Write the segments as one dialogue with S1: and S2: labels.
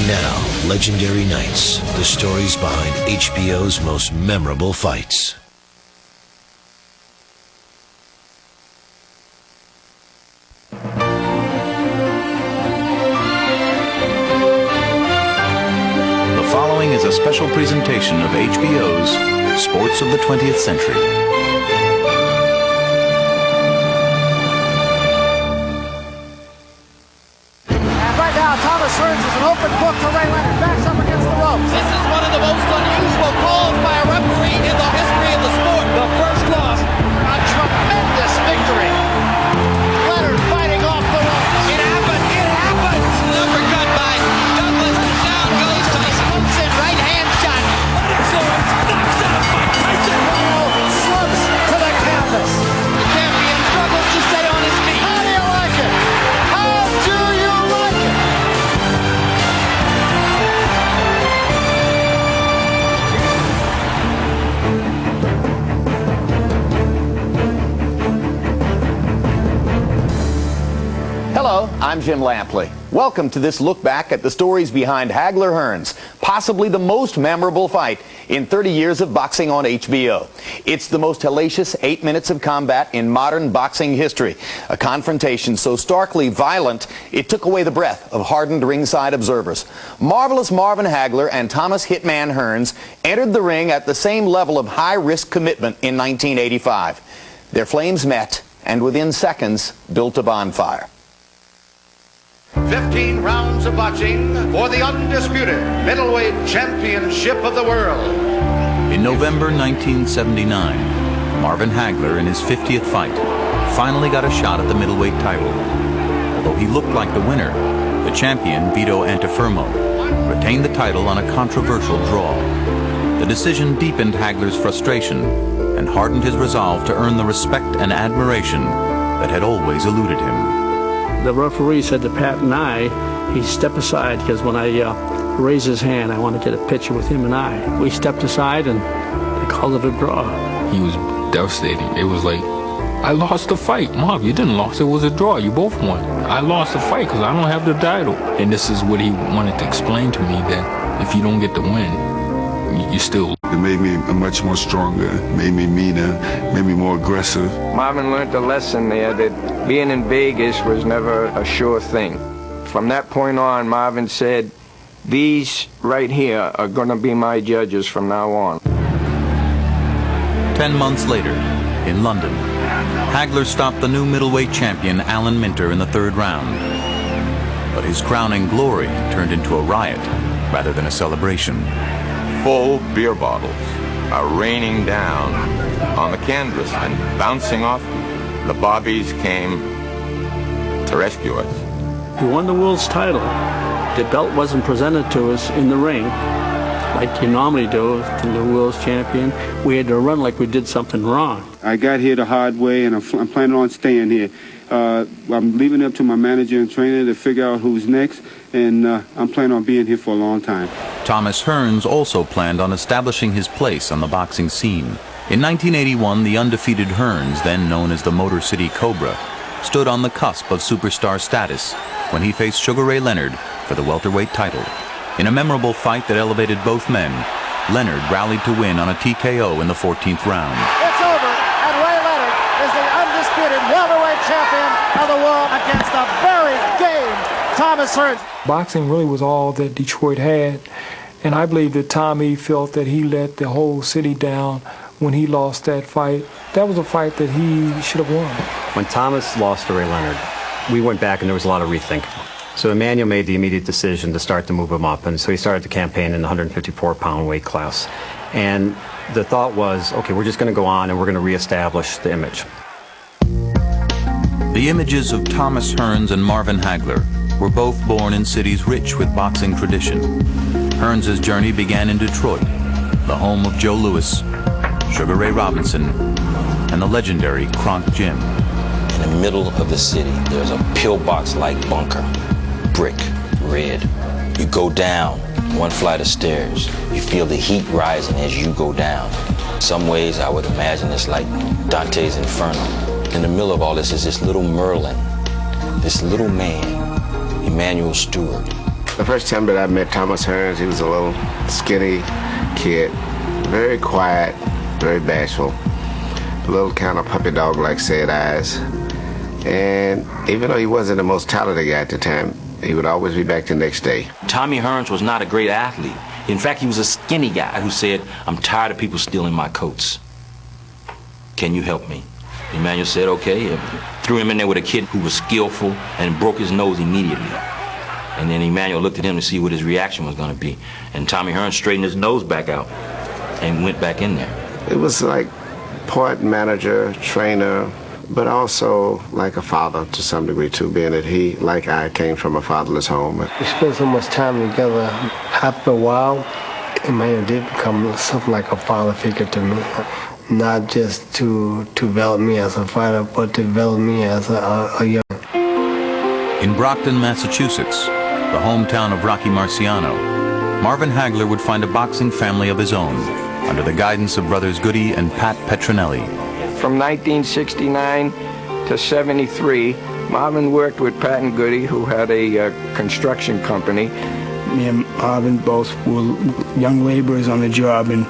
S1: Now, Legendary Nights, the stories behind HBO's most memorable fights.
S2: The following is a special presentation of HBO's Sports of the 20th Century.
S3: Hearns is an open book to Ray Leonard. Backs up against the ropes.
S4: This is one of the most unusual calls by a referee in the history of the sport.
S3: The first loss. A tremendous victory. Leonard fighting off the ropes.
S4: It happened. It happened. Uppercut by Douglas. And down goes Tyson.
S3: Comes in right hand shot.
S4: Excellent. Knocks out Mike Tyson.
S3: Slumps to the canvas.
S4: The champion struggles to stay on his feet.
S3: How do you like it? How do you like it?
S5: Hello, I'm Jim Lampley. Welcome to this look back at the stories behind Hagler Hearns, possibly the most memorable fight in 30 years of boxing on HBO. It's the most hellacious 8 minutes of combat in modern boxing history, a confrontation so starkly violent it took away the breath of hardened ringside observers. Marvelous Marvin Hagler and Thomas Hitman Hearns entered the ring at the same level of high-risk commitment in 1985. Their flames met and within seconds built a bonfire.
S6: 15 rounds of boxing for the undisputed middleweight championship of the world.
S2: In November 1979, Marvin Hagler, in his 50th fight, finally got a shot at the middleweight title. Although he looked like the winner, the champion, Vito Antuofermo, retained the title on a controversial draw. The decision deepened Hagler's frustration and hardened his resolve to earn the respect and admiration that had always eluded him.
S7: The referee said to Pat and I, he stepped aside because when I raised his hand, I wanted to get a picture with him and I. We stepped aside and they called it a draw.
S8: He was devastated. It was like, I lost the fight. Mom, you didn't lose. It was a draw. You both won. I lost the fight because I don't have the title. And this is what he wanted to explain to me, that if you don't get the win, you still.
S9: It made me much more stronger, made me meaner, made me more aggressive.
S10: Marvin learned a lesson there that being in Vegas was never a sure thing. From that point on, Marvin said, these right here are going to be my judges from now on.
S2: 10 months later, in London, Hagler stopped the new middleweight champion Alan Minter in the third round. But his crowning glory turned into a riot rather than a celebration.
S11: Full beer bottles are raining down on the canvas and bouncing off. The bobbies came to rescue us.
S7: We won the world's title. The belt wasn't presented to us in the ring like you normally do to the world's champion. We had to run like we did something wrong.
S9: I got here the hard way, and I'm planning on staying here. I'm leaving it up to my manager and trainer to figure out who's next, and I'm planning on being here for a long time.
S2: Thomas Hearns also planned on establishing his place on the boxing scene. In 1981, the undefeated Hearns, then known as the Motor City Cobra, stood on the cusp of superstar status when he faced Sugar Ray Leonard for the welterweight title. In a memorable fight that elevated both men, Leonard rallied to win on a TKO in the 14th round.
S3: It's over, and Ray Leonard is the undisputed welterweight champion of the world against the very game Thomas Hearns.
S12: Boxing really was all that Detroit had, and I believe that Tommy felt that he let the whole city down when he lost that fight. That was a fight that he should have won.
S13: When Thomas lost to Ray Leonard, we went back and there was a lot of rethinking. So Emmanuel made the immediate decision to start to move him up, and so he started the campaign in the 154-pound weight class. And the thought was, okay, we're just going to go on and we're going to reestablish the image.
S2: The images of Thomas Hearns and Marvin Hagler were both born in cities rich with boxing tradition. Hearns' journey began in Detroit, the home of Joe Louis, Sugar Ray Robinson, and the legendary Kronk Jim.
S14: In the middle of the city, there's a pillbox-like bunker, brick, red. You go down one flight of stairs. You feel the heat rising as you go down. Some ways I would imagine it's like Dante's Inferno. In the middle of all this is this little Merlin, this little man, Emmanuel Stewart,
S15: The first time that I met Thomas Hearns, he was a little skinny kid, very quiet, very bashful, a little kind of puppy dog-like sad eyes. And even though he wasn't the most talented guy at the time, he would always be back the next day.
S14: Tommy Hearns was not a great athlete. In fact, he was a skinny guy who said, "I'm tired of people stealing my coats. Can you help me?" Emmanuel said, okay. Threw him in there with a kid who was skillful and broke his nose immediately. And then Emmanuel looked at him to see what his reaction was going to be. And Tommy Hearns straightened his nose back out and went back in there.
S15: It was like part manager, trainer, but also like a father to some degree too, being that he, like I, came from a fatherless home.
S16: We spent so much time together. After a while, Emmanuel did become something like a father figure to me. Not just to develop me as a fighter, but to develop me as a young.
S2: In Brockton, Massachusetts, the hometown of Rocky Marciano, Marvin Hagler would find a boxing family of his own under the guidance of brothers Goody and Pat Petronelli.
S10: From 1969 to 73, Marvin worked with Pat and Goody, who had a construction company.
S17: Me and Marvin both were young laborers on the job, and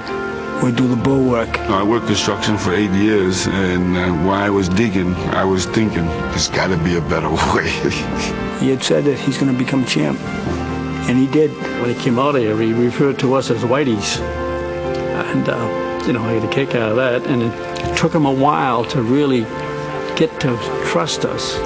S17: we do the bull work.
S9: I worked construction for 8 years, and while I was digging, I was thinking, there's got to be a better way.
S17: He had said that he's going to become champ, and he did.
S7: When he came out of here, he referred to us as Whiteys. And, you know, he had a kick out of that. And it took him a while to really get to trust us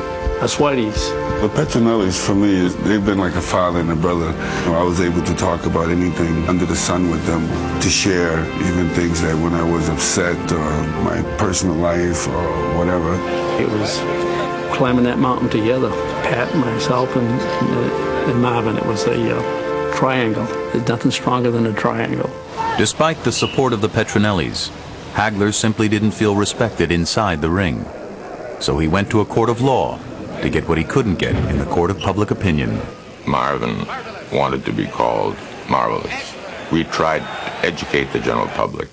S7: as Whiteys.
S9: The Petronellis, for me, they've been like a father and a brother. I was able to talk about anything under the sun with them, to share even things that when I was upset or my personal life or whatever.
S7: It was climbing that mountain together, Pat, myself, and Marvin. It was a triangle. There's nothing stronger than a triangle.
S2: Despite the support of the Petronellis, Hagler simply didn't feel respected inside the ring. So he went to a court of law to get what he couldn't get in the court of public opinion.
S11: Marvin wanted to be called Marvelous. We tried to educate the general public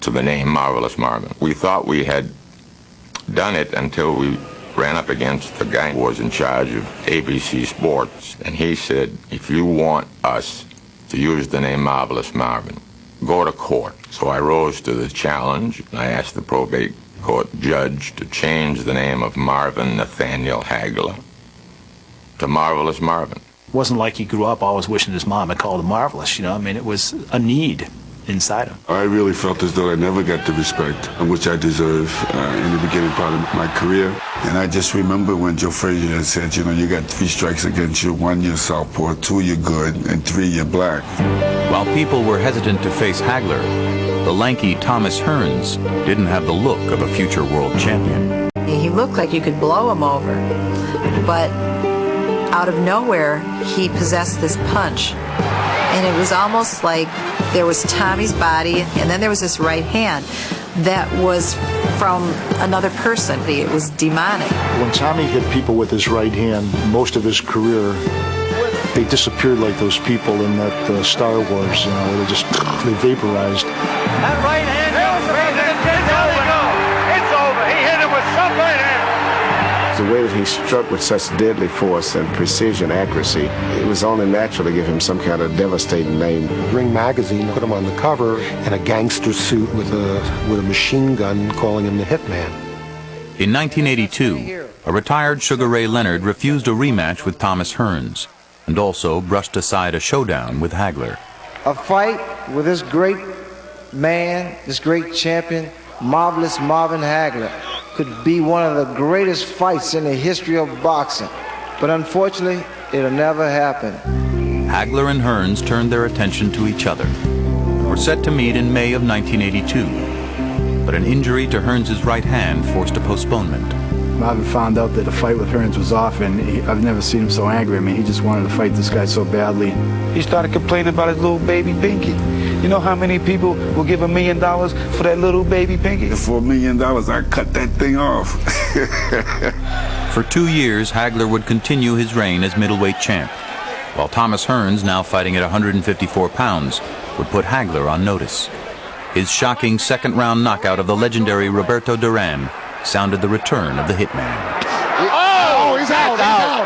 S11: to the name Marvelous Marvin. We thought we had done it until we ran up against the guy who was in charge of ABC Sports, and he said, if you want us to use the name Marvelous Marvin, go to court. So I rose to the challenge. I asked the probate court judge to change the name of Marvin Nathaniel Hagler to Marvelous Marvin.
S18: It wasn't like he grew up always wishing his mom had called him Marvelous, you know. I mean, it was a need inside him.
S9: I really felt as though I never got the respect which I deserve in the beginning part of my career. And I just remember when Joe Frazier had said, you know, you got 3 strikes against you, 1 you're southpaw, 2 you're good, and 3 you're black.
S2: While people were hesitant to face Hagler, the lanky Thomas Hearns didn't have the look of a future world champion.
S19: He looked like you could blow him over, but out of nowhere, he possessed this punch. And it was almost like there was Tommy's body, and then there was this right hand that was from another person. It was demonic.
S20: When Tommy hit people with his right hand, most of his career, they disappeared like those people in that Star Wars, you know, they vaporized.
S3: That right hand goes crazy. It's over. It's over. He hit him with some right hand.
S15: The way that he struck with such deadly force and precision, accuracy, it was only natural to give him some kind of devastating name.
S20: Ring magazine put him on the cover in a gangster suit with a machine gun, calling him the Hitman.
S2: In 1982, a retired Sugar Ray Leonard refused a rematch with Thomas Hearns and also brushed aside a showdown with Hagler.
S21: A fight with this great man, this great champion, Marvelous Marvin Hagler, could be one of the greatest fights in the history of boxing. But unfortunately, it'll never happen.
S2: Hagler and Hearns turned their attention to each other and were set to meet in May of 1982. But an injury to Hearns' right hand forced a postponement.
S17: Marvin found out that the fight with Hearns was off, and I've never seen him so angry. I mean, he just wanted to fight this guy so badly.
S22: He started complaining about his little baby pinky. You know how many people will give $1 million for that little baby pinky?
S9: For $1 million, I'd cut that thing off.
S2: For 2 years, Hagler would continue his reign as middleweight champ, while Thomas Hearns, now fighting at 154 pounds, would put Hagler on notice. His shocking second-round knockout of the legendary Roberto Duran sounded the return of the Hitman.
S3: Oh, he's out.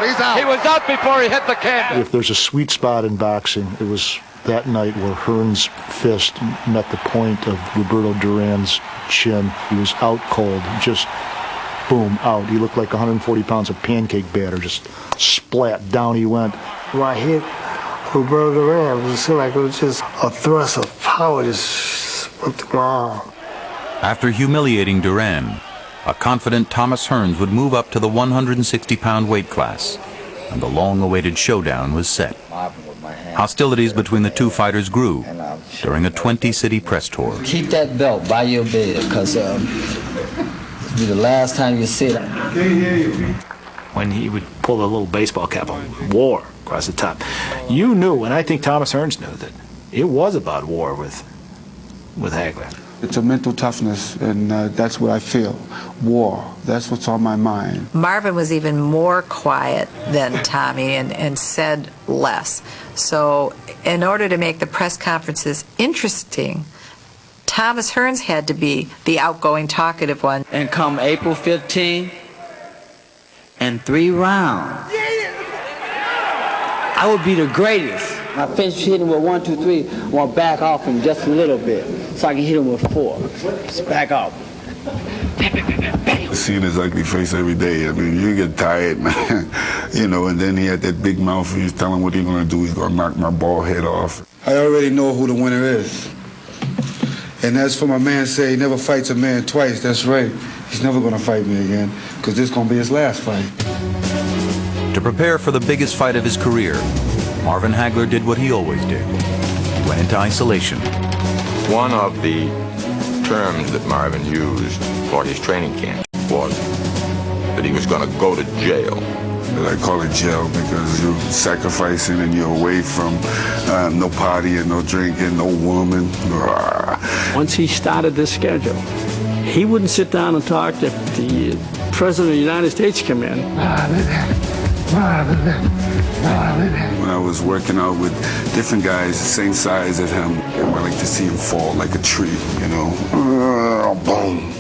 S3: He's out.
S1: was out before he hit the canvas.
S20: If there's a sweet spot in boxing, it was that night where Hearns' fist met the point of Roberto Duran's chin. He was out cold, just boom, out. He looked like 140 pounds of pancake batter, just splat, down he went.
S16: When I hit Roberto Duran, it seemed like it was just a thrust of power just went through my arm.
S2: After humiliating Duran, a confident Thomas Hearns would move up to the 160-pound weight class, and the long-awaited showdown was set. Hostilities between the two fighters grew during a 20-city press tour.
S4: Keep that belt by your bed, because it'll be the last time you see it.
S18: When he would pull the little baseball cap on, war across the top, you knew, and I think Thomas Hearns knew, that it was about war with Hagler.
S22: It's a mental toughness, and that's what I feel. War, that's what's on my mind.
S19: Marvin was even more quiet than Tommy and said less. So in order to make the press conferences interesting, Thomas Hearns had to be the outgoing, talkative one.
S4: And come April 15, and 3 rounds, I would be the greatest. I finished hitting with 1, 2, 3. I want to back off him just a little bit so I can hit him with 4. Just back off.
S9: Seeing his ugly face every day, I mean, you get tired, man. You know, and then he had that big mouth. He was telling what he's going to do. He's going to knock my bald head off.
S22: I already know who the winner is. And as for my man say he never fights a man twice, that's right. He's never going to fight me again, because this is going to be his last fight.
S2: To prepare for the biggest fight of his career, Marvin Hagler did what he always did. He went into isolation.
S11: One of the terms that Marvin used for his training camp was that he was going to go to jail.
S9: I call it jail because you're sacrificing and you're away from no partying, no drinking, no woman.
S7: Once he started this schedule, he wouldn't sit down and talk if the President of the United States came in.
S9: When I was working out with different guys the same size as him, I like to see him fall like a tree, you know. Boom.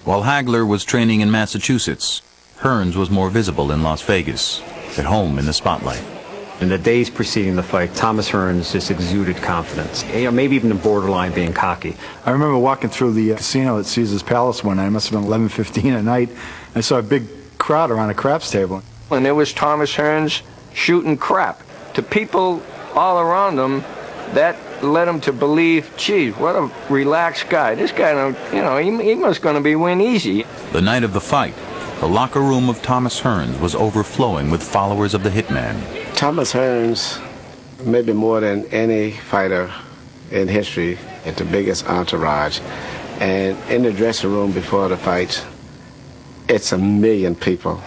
S2: While Hagler was training in Massachusetts, Hearns was more visible in Las Vegas, at home in the spotlight.
S13: In the days preceding the fight, Thomas Hearns just exuded confidence, maybe even the borderline being cocky.
S17: I remember walking through the casino at Caesar's Palace one night. It must have been 11:15 at night. I saw a big crowd around a craps table.
S10: And there was Thomas Hearns shooting crap. To people all around him, that led him to believe, geez, what a relaxed guy. This guy, you know, he must going to be win easy.
S2: The night of the fight, the locker room of Thomas Hearns was overflowing with followers of the hitman.
S15: Thomas Hearns, maybe more than any fighter in history, had the biggest entourage. And in the dressing room before the fight, it's 1 million people.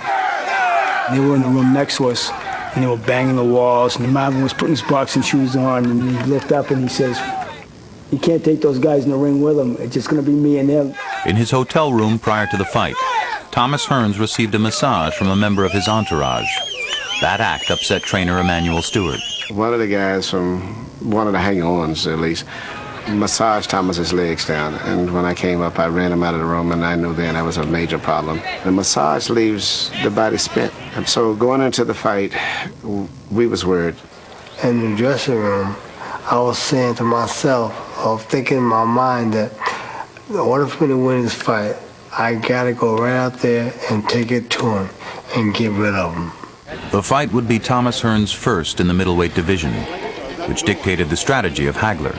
S23: They were in the room next to us, and they were banging the walls, and Marvin was putting his boxing shoes on, and he looked up and he says, "You can't take those guys in the ring with him. It's just going to be me and them."
S2: In his hotel room prior to the fight, Thomas Hearns received a massage from a member of his entourage. That act upset trainer Emanuel Stewart.
S15: One of the guys from one of the hang-ons, at least, massaged Thomas's legs down, and when I came up, I ran him out of the room, and I knew then that was a major problem. The massage leaves the body spent, and so going into the fight, we was worried.
S16: In the dressing room, I was saying to myself, I was thinking in my mind that in order for me to win this fight, I gotta go right out there and take it to him and get rid of him.
S2: The fight would be Thomas Hearns' first in the middleweight division, which dictated the strategy of Hagler.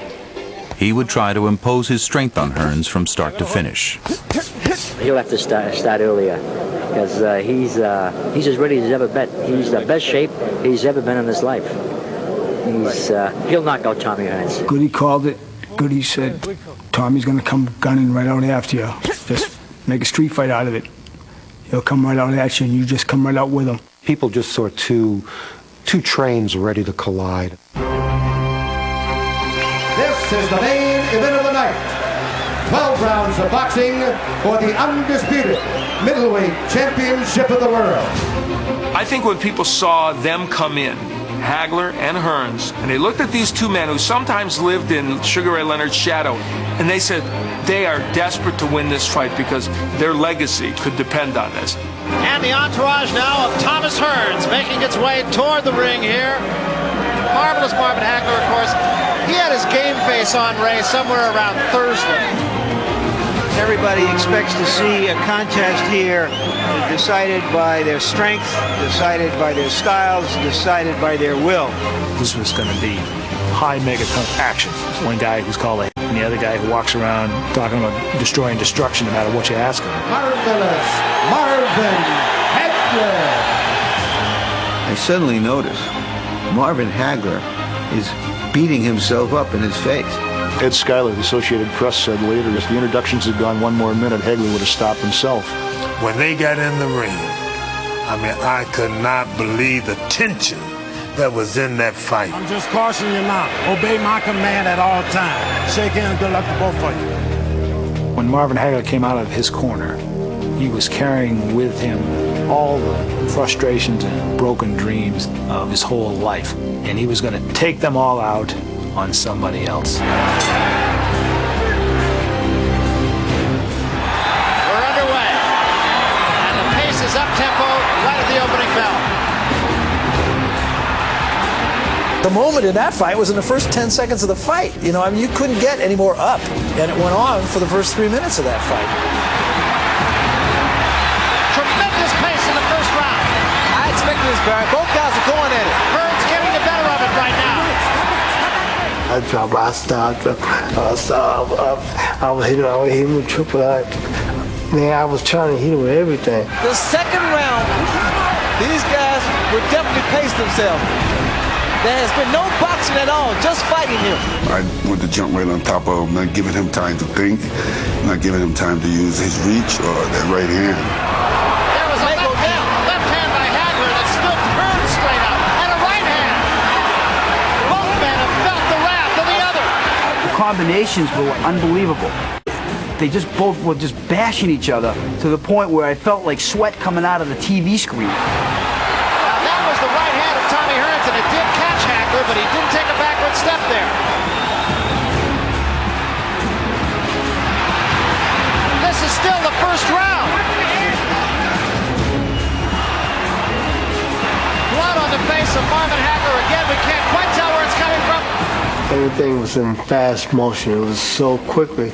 S2: He would try to impose his strength on Hearns from start to finish.
S24: He'll have to start earlier because he's as ready as he's ever been. He's the best shape he's ever been in his life. He'll knock out Tommy Hearns.
S23: Goody called it. Goody said, "Tommy's going to come gunning right out after you. Just make a street fight out of it. He'll come right out at you, and you just come right out with him."
S25: People just saw two trains ready to collide.
S6: This is the main event of the night. 12 rounds of boxing for the undisputed middleweight championship of the world.
S12: I think when people saw them come in, Hagler and Hearns, and they looked at these two men who sometimes lived in Sugar Ray Leonard's shadow, and they said they are desperate to win this fight because their legacy could depend on this.
S3: And the entourage now of Thomas Hearns making its way toward the ring here. Marvelous Marvin Hagler, of course. He had his game face on, Ray, somewhere around Thursday.
S5: Everybody expects to see a contest here decided by their strength, decided by their styles, decided by their will.
S18: This was going to be high megaton action. One guy who's called a and the other guy who walks around talking about destroying destruction no matter what you ask him.
S6: Marvelous Marvin Hagler.
S8: I suddenly noticed Marvin Hagler is beating himself up in his face.
S20: Ed Schuyler, the Associated Press, said later, if the introductions had gone one more minute, Hagler would have stopped himself.
S14: When they got in the ring, I mean, I could not believe the tension that was in that fight.
S21: I'm just cautioning you now. Obey my command at all times. Shake hands, good luck to both of you.
S18: When Marvin Hagler came out of his corner, he was carrying with him all the frustrations and broken dreams of his whole life. And he was going to take them all out on somebody else.
S3: We're underway. And the pace is up-tempo right at the opening bell.
S26: The moment in that fight was in the first 10 seconds of the fight. You know, I mean, you couldn't get any more up. And it went on for the first 3 minutes of that fight.
S3: Tremendous pace in the first round.
S26: I expected this, Barry. Both guys are going at it.
S3: Hearns getting the better of it right now.
S16: I was hitting with triple I. Man, I was trying to hit him with everything.
S26: The second round, these guys would definitely pace themselves. There has been no boxing at all, just fighting him.
S9: I went to jump right on top of him, not giving him time to think, not giving him time to use his reach or that right hand.
S3: There was a left hand by Hagler that stood Hearns straight up, and a right hand. Both men have felt the wrath of the other.
S26: The combinations were unbelievable. They just both were just bashing each other to the point where I felt like sweat coming out of the TV screen.
S3: Now that was the right hand of Tommy Hearns, and it did catch Hagler, but he didn't take a backward step there. This is still the first round. Blood on the face of Marvin Hagler again. We can't quite tell where it's coming from.
S16: Everything was in fast motion. It was so quickly.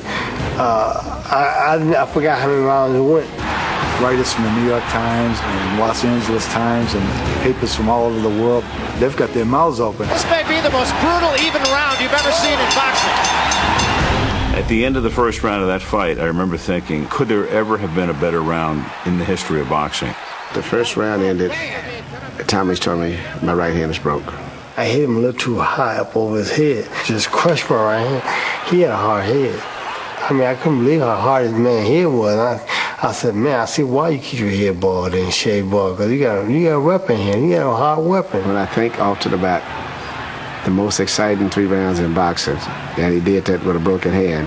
S16: I forgot how many rounds it went.
S17: Writers from the New York Times and Los Angeles Times and papers from all over the world, they've got their mouths open.
S3: This may be the most brutal, even round you've ever seen in boxing.
S27: At the end of the first round of that fight, I remember thinking, could there ever have been a better round in the history of boxing?
S15: The first round ended. Tommy's told me my right hand is broke.
S16: I hit him a little too high up over his head. Just crushed my right hand. He had a hard head. I mean, I couldn't believe how hard his man's head was. I said, man, I see why you keep your head bald and shaved bald, because you got a weapon here. You got a hard weapon.
S15: When I think off to the back, the most exciting 3 rounds in boxing, and he did that with a broken hand,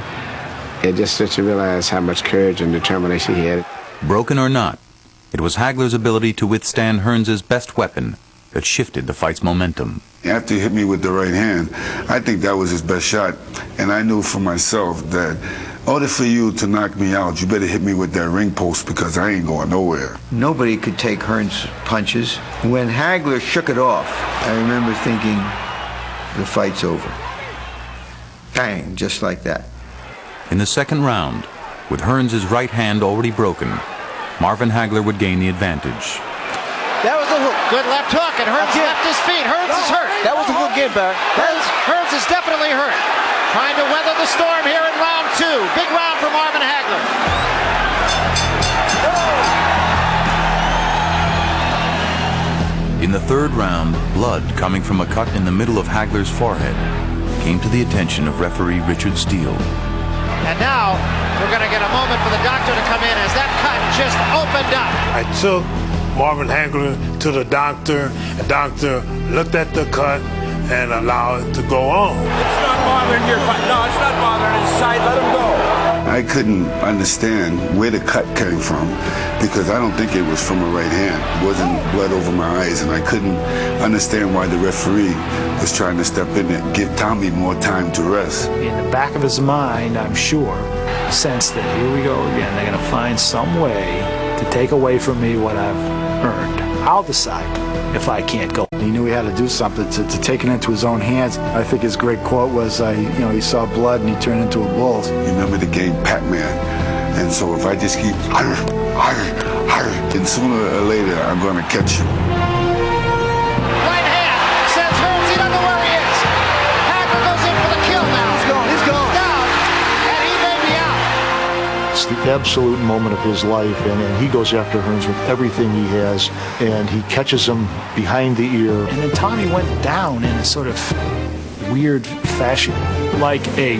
S15: it just lets you realize how much courage and determination he had.
S2: Broken or not, it was Hagler's ability to withstand Hearns' best weapon that shifted the fight's momentum.
S9: After he hit me with the right hand, I think that was his best shot. And I knew for myself that in order for you to knock me out, you better hit me with that ring post because I ain't going nowhere.
S8: Nobody could take Hearns' punches. When Hagler shook it off, I remember thinking, the fight's over. Bang, just like that.
S2: In the second round, with Hearns' right hand already broken, Marvin Hagler would gain the advantage.
S3: That was the hook. Good left hook, and Hearns left his feet. Hearns is hurt.
S26: That was a good get back.
S3: Hearns is definitely hurt. Trying to weather the storm here in round 2. Big round for Marvin Hagler.
S2: In the third round, blood coming from a cut in the middle of Hagler's forehead came to the attention of referee Richard Steele.
S3: And now we're going to get a moment for the doctor to come in as that cut just opened up.
S14: I took Marvin Hagler to the doctor. The doctor looked at the cut and allowed it to go on.
S21: It's not bothering your fight. No, it's not bothering his side. Let him go.
S9: I couldn't understand where the cut came from because I don't think it was from a right hand. It wasn't blood over my eyes, and I couldn't understand why the referee was trying to step in and give Tommy more time to rest.
S18: In the back of his mind, I'm sure, sensed that here we go again. They're going to find some way to to take away from me what I've earned. I'll decide if I can't go.
S17: He knew he had to do something to take it into his own hands. I think his great quote was, he saw blood and he turned into a bull.
S9: You remember the game Pac-Man? And so if I just keep, and sooner or later I'm going to catch you.
S3: Right hand, says Hearns, he doesn't know where he is. Hagler goes in for the kill now. He's gone. He's down, and he may be out.
S20: It's the absolute moment of his life, and he goes after Hearns with everything he has, and he catches him behind the ear.
S18: And then Tommy went down in a sort of weird fashion, like a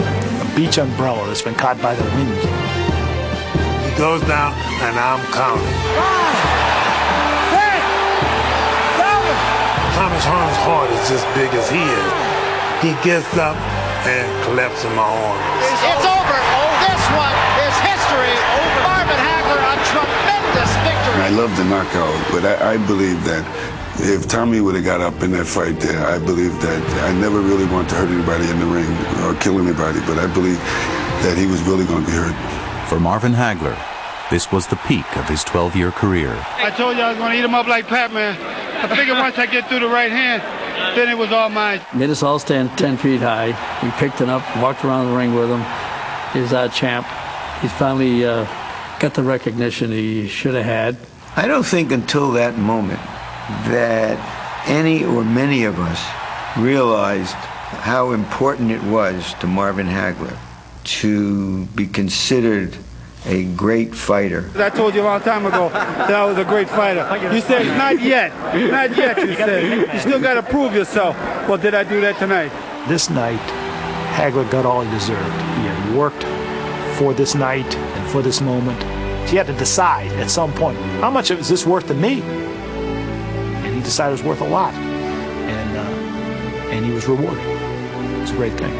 S18: beach umbrella that's been caught by the wind.
S14: He goes down, and I'm counting.
S21: 5, 6, 7.
S14: Thomas Hearns' heart is just big as he is. He gets up and collapses my arm.
S3: It's over. This one is history. Marvin Hagler, a tremendous victory.
S9: I love the knockout, but I believe that if Tommy would have got up in that fight there, I believe that I never really want to hurt anybody in the ring or kill anybody, but I believe that he was really going to be hurt.
S2: For Marvin Hagler, this was the peak of his 12-year career.
S21: I told you I was going to eat him up like Pac-Man. I figured once I get through the right hand, then it was all mine.
S1: Made us all stand 10 feet high. We picked him up, walked around the ring with him. He's our champ. He's finally got the recognition he should have had.
S8: I don't think until that moment that any or many of us realized how important it was to Marvin Hagler to be considered a great fighter.
S21: I told you a long time ago that I was a great fighter. You said, not yet. Not yet, you said. You still got to prove yourself. Well, did I do that tonight?
S18: This night, Hagler got all he deserved. He had worked for this night and for this moment. He had to decide at some point, how much is this worth to me? And he decided it was worth a lot. And he was rewarded. It's a great thing.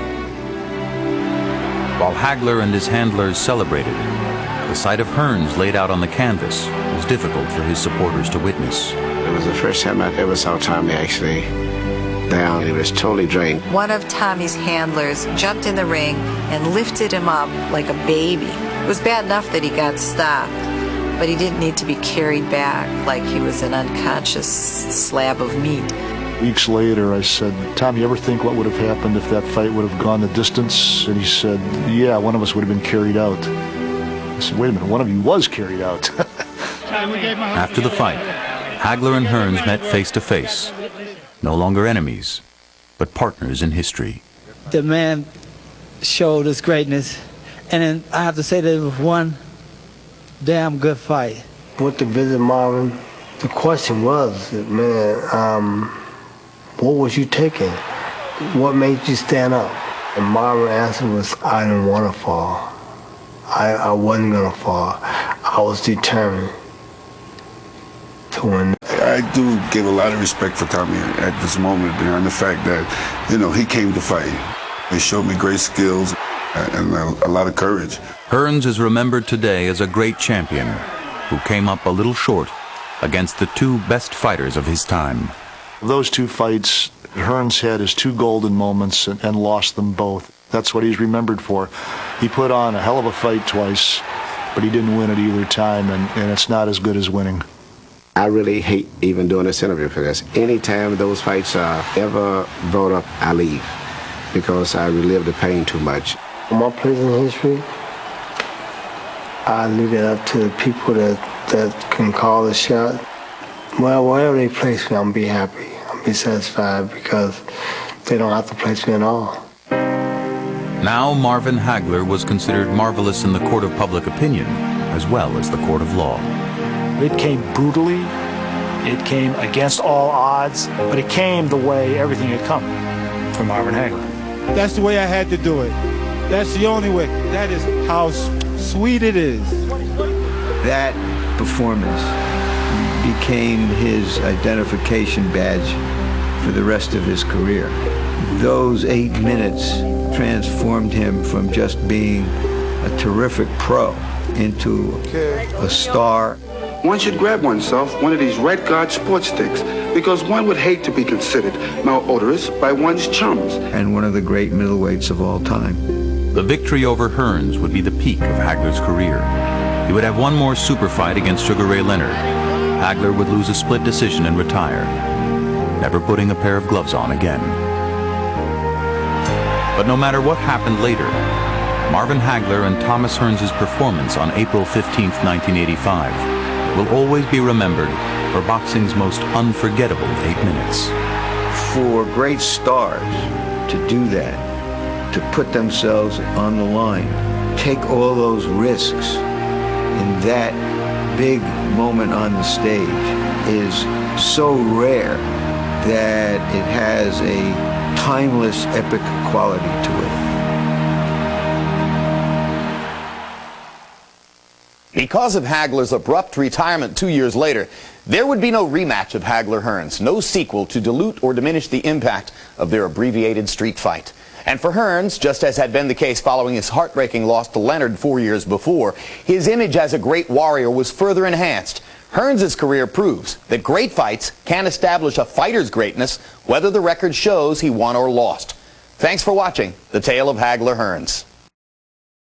S2: While Hagler and his handlers celebrated, the sight of Hearns laid out on the canvas was difficult for his supporters to witness.
S15: It was the first time I ever saw Tommy actually down. He was totally drained.
S4: One of Tommy's handlers jumped in the ring and lifted him up like a baby. It was bad enough that he got stopped, but he didn't need to be carried back like he was an unconscious slab of meat.
S20: Weeks later, I said, "Tom, you ever think what would have happened if that fight would have gone the distance?" And he said, "Yeah, one of us would have been carried out." I said, "Wait a minute, one of you was carried out."
S2: After the fight, Hagler and Hearns met face to face, no longer enemies, but partners in history.
S1: The man showed his greatness, and then I have to say that it was one damn good fight.
S16: Went to visit Marvin. The question was, man, what was you taking? What made you stand up? And Marvin's answer was, I didn't want to fall. I wasn't going to fall. I was determined to win.
S9: I do give a lot of respect for Tommy at this moment behind the fact that, he came to fight. He showed me great skills and a lot of courage.
S2: Hearns is remembered today as a great champion who came up a little short against the two best fighters of his time.
S20: Those two fights, Hearns had his two golden moments and lost them both. That's what he's remembered for. He put on a hell of a fight twice, but he didn't win at either time, and it's not as good as winning.
S15: I really hate even doing this interview because anytime those fights are ever brought up, I leave because I relive the pain too much.
S16: My place in history, I leave it up to the people that can call the shot. Well, wherever they place me, I'm be happy. I'm be satisfied because they don't have to place me at all.
S2: Now Marvin Hagler was considered marvelous in the court of public opinion as well as the court of law.
S18: It came brutally, it came against all odds, but it came the way everything had come from Marvin Hagler.
S21: That's the way I had to do it. That's the only way. That is how sweet it is.
S8: That performance became his identification badge for the rest of his career. Those 8 minutes transformed him from just being a terrific pro into a star.
S7: One should grab oneself one of these Red Guard sports sticks because one would hate to be considered malodorous by one's chums.
S8: And one of the great middleweights of all time.
S2: The victory over Hearns would be the peak of Hagler's career. He would have one more super fight against Sugar Ray Leonard. Hagler would lose a split decision and retire, never putting a pair of gloves on again. But no matter what happened later, Marvin Hagler and Thomas Hearns' performance on April 15, 1985 will always be remembered for boxing's most unforgettable 8 minutes.
S8: For great stars to do that, to put themselves on the line, take all those risks in that big moment on the stage is so rare that it has a timeless, epic quality to it.
S10: Because of Hagler's abrupt retirement 2 years later, there would be no rematch of Hagler-Hearns, no sequel to dilute or diminish the impact of their abbreviated street fight. And for Hearns, just as had been the case following his heartbreaking loss to Leonard 4 years before, his image as a great warrior was further enhanced. Hearns' career proves that great fights can establish a fighter's greatness, whether the record shows he won or lost. Thanks for watching The Tale of Hagler-Hearns.